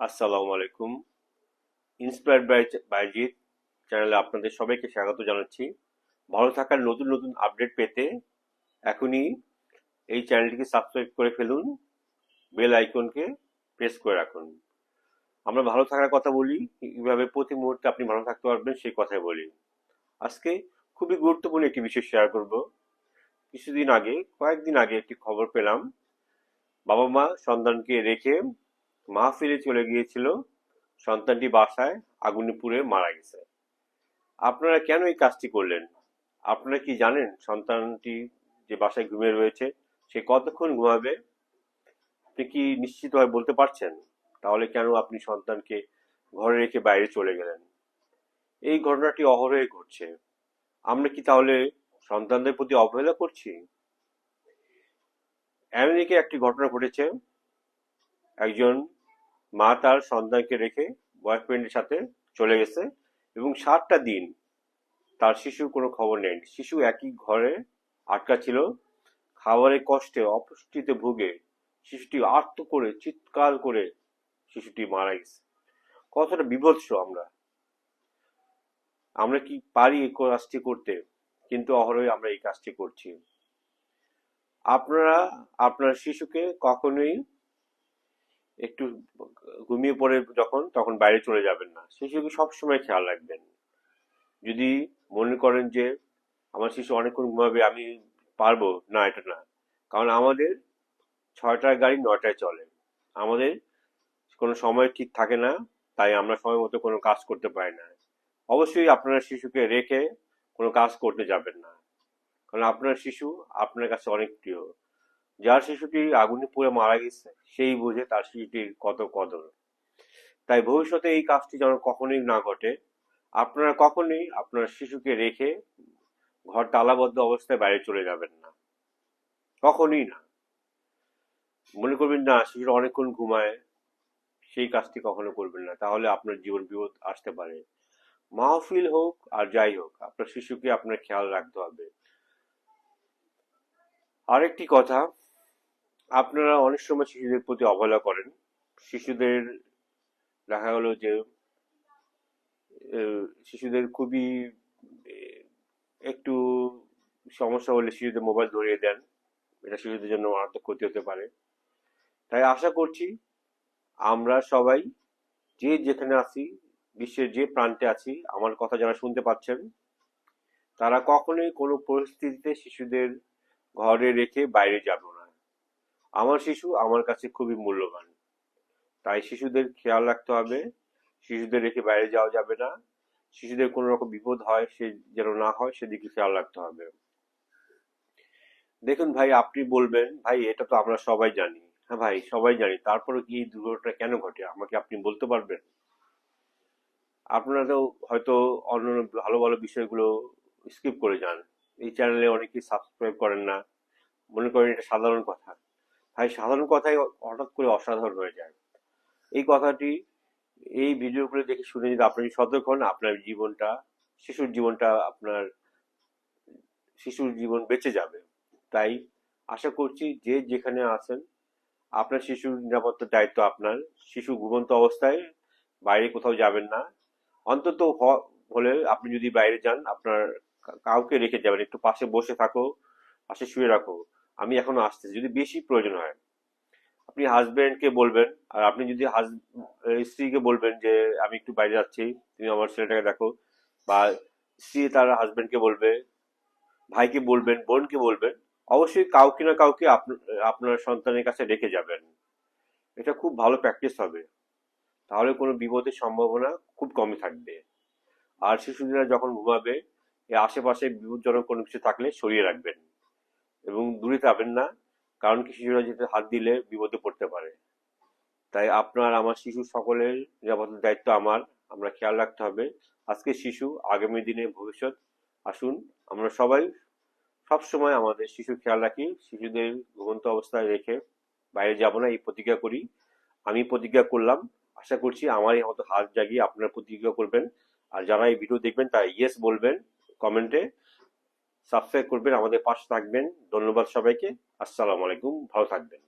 আসসালামু আলাইকুম। Inspired by বাইজিৎ চ্যানেলে আপনাদের সবাইকে স্বাগত জানাচ্ছি। ভালো থাকার নতুন নতুন আপডেট পেতে এখনই এই চ্যানেলটিকে সাবস্ক্রাইব করে ফেলুন, বেল আইকনকে প্রেস করে রাখুন। আমরা ভালো থাকার কথা বলি, কিভাবে প্রতি মুহূর্তে আপনি ভালো থাকতে পারবেন সেই কথাই বলি। আজকে খুবই গুরুত্বপূর্ণ একটি বিষয় শেয়ার করব। কয়েকদিন আগে একটি খবর পেলাম, বাবা মা সন্তানকে রেখে মাহফিলে চলে গিয়েছিল, সন্তানটি বাসায় আগুনে পুড়ে মারা গেছে। আপনারা কেন এই কাজটি করলেন? আপনারা কি জানেন সন্তানটি যে বাসায় ঘুমিয়ে রয়েছে সে কতক্ষণ ঘুমাবে? আপনি কি নিশ্চিতভাবে বলতে পারছেন? তাহলে কেন আপনি সন্তানকে ঘরে রেখে বাইরে চলে গেলেন? এই ঘটনাটি অহরহই ঘটছে। আমরা কি তাহলে সন্তানদের প্রতি অবহেলা করছি? আমেরিকায় একটি ঘটনা ঘটেছে। একজন মা তার সন্তানকে রেখে বয়ফ্রেন্ডের সাথে চলে গেছে এবং 7টা দিন তার শিশুর কোনো খবর নেই। শিশু একই ঘরে আটকা ছিল। খাবারের কষ্টে অপুষ্টিতে ভুগে শিশুটি আর্ত করে চিৎকার করে শিশুটি মারা গেছে। কতটা বিভৎস! আমরা আমরা কি পারি এই কাজটি করতে? কিন্তু অহরহই আমরা এই কাজটি করছি। আপনারা আপনার শিশুকে কখনোই একটু ঘুমিয়ে পড়ে তখন বাইরে চলে যাবেন না। শিশুকে সবসময় খেয়াল রাখবেন। যদি মনে করেন যে আমার শিশু অনেকক্ষণ ঘুমাবে, আমি পারবো না, এটা না। কারণ আমাদের 6টার গাড়ি 9টায় চলে। আমাদের কোনো সময় ঠিক থাকে না, তাই আমরা সময় মতো কোনো কাজ করতে পারি না। অবশ্যই আপনার শিশুকে রেখে কোনো কাজ করতে যাবেন না, কারণ আপনার শিশু আপনার কাছে অনেক প্রিয়। যার শিশুটি আগুনে পুড়ে মারা গেছে সেই বুঝে তার শিশুটির কত কদর। তাই ভবিষ্যতে এই কাজটি যেন কখনোই না ঘটে। আপনারা কখনোই আপনার শিশুকে রেখে ঘর তালাবদ্ধ অবস্থায় বাইরে চলে যাবেন না, কখনোই না। মনে করবেন না শিশুরা অনেকক্ষণ ঘুমায়, সেই কাজটি কখনো করবেন না, তাহলে আপনার জীবন বিপদ আসতে পারে। মাহফিল হোক আর যাই হোক, আপনার শিশুকে আপনার খেয়াল রাখতে হবে। আরেকটি কথা, আপনারা অনেক সময় শিশুদের প্রতি অবহেলা করেন। শিশুদের দেখা গেল যে শিশুদের খুবই একটু সমস্যা হলে শিশুদের মোবাইল ধরিয়ে দেন। এটা শিশুদের জন্য মারাত্মক ক্ষতি হতে পারে। তাই আশা করছি আমরা সবাই, যে যেখানে আছি, বিশ্বের যে প্রান্তে আছি, আমার কথা যারা শুনতে পাচ্ছেন, তারা কখনোই কোনো পরিস্থিতিতে শিশুদের ঘরে রেখে বাইরে যাব না। আমার শিশু আমার কাছে খুবই মূল্যবান, তাই শিশুদের খেয়াল রাখতে হবে। শিশুদের রেখে বাইরে যাওয়া যাবে না। শিশুদের কোনো রকম বিপদ হয় সে যেন না হয় সেদিকে খেয়াল রাখতে হবে। দেখুন ভাই, আপনি বলবেন ভাই এটা তো আমরা সবাই জানি। হ্যাঁ ভাই, সবাই জানি, তারপরে কি এই দুর্ঘটনা কেন ঘটে আমাকে আপনি বলতে পারবেন? আপনারা তো হয়তো অন্যান্য ভালো ভালো বিষয়গুলো স্কিপ করে যান। এই চ্যানেলে অনেকেই সাবস্ক্রাইব করেন না, মনে করেন এটা সাধারণ কথা। ভাই, সাধারণ কথাই হঠাৎ করে অসাধারণ হয়ে যায়। এই কথাটি, এই ভিডিওগুলো দেখে শুনে যদি আপনি সতর্ক হন, আপনার জীবনটা, শিশুর জীবন বেঁচে যাবে। তাই আশা করছি যে যেখানে আছেন, আপনার শিশুর নিরাপত্তার দায়িত্ব আপনার। শিশু ঘুমন্ত অবস্থায় বাইরে কোথাও যাবেন না। অন্তত হলে আপনি যদি বাইরে যান, আপনার কাউকে রেখে যাবেন, একটু পাশে বসে থাকো, পাশে শুয়ে রাখো, আমি এখনো আসতেছি, যদি বেশি প্রয়োজন হয়। আপনি হাজবেন্ডকে বলবেন, আর আপনি যদি স্ত্রীকে বলবেন যে আমি একটু বাইরে যাচ্ছি, তুমি আমার ছেলেটাকে দেখো। বা স্ত্রী তার হাজবেন্ডকে বলবে, ভাইকে বলবেন, বোনকে বলবেন। অবশ্যই কাউকে না কাউকে আপনার সন্তানের কাছে রেখে যাবেন। এটা খুব ভালো প্র্যাকটিস হবে। তাহলে কোনো বিপদের সম্ভাবনা খুব কমই থাকবে। আর শিশুরা যখন ঘুমাবে, এর আশেপাশে বিপজ্জনক কোনো কিছু থাকলে সরিয়ে রাখবেন এবং দূরে যাবেন না, কারণ কি শিশুরা যেতে হাত দিলে বিপদে পড়তে পারে। তাই আপনার আমার শিশু সকলের নিরাপত্তার দায়িত্ব আমার। আমরা খেয়াল রাখতে হবে। আজকে শিশু আগামী দিনে ভবিষ্যৎ। আসুন আমরা সবাই সবসময় আমাদের শিশুর খেয়াল রাখি, শিশুদের ঘুমন্ত অবস্থায় রেখে বাইরে যাব না, এই প্রতিজ্ঞা করি। আমি প্রতিজ্ঞা করলাম, আশা করছি আমার এই মতো হাত জাগিয়ে আপনারা প্রতিজ্ঞা করবেন। আর যারা এই ভিডিও দেখবেন তারা ইয়েস বলবেন কমেন্টে, সাবস্ক্রাইব করবেন, আমাদের পাশে থাকবেন। ধন্যবাদ সবাইকে। আসসালামু আলাইকুম, ভালো থাকবেন।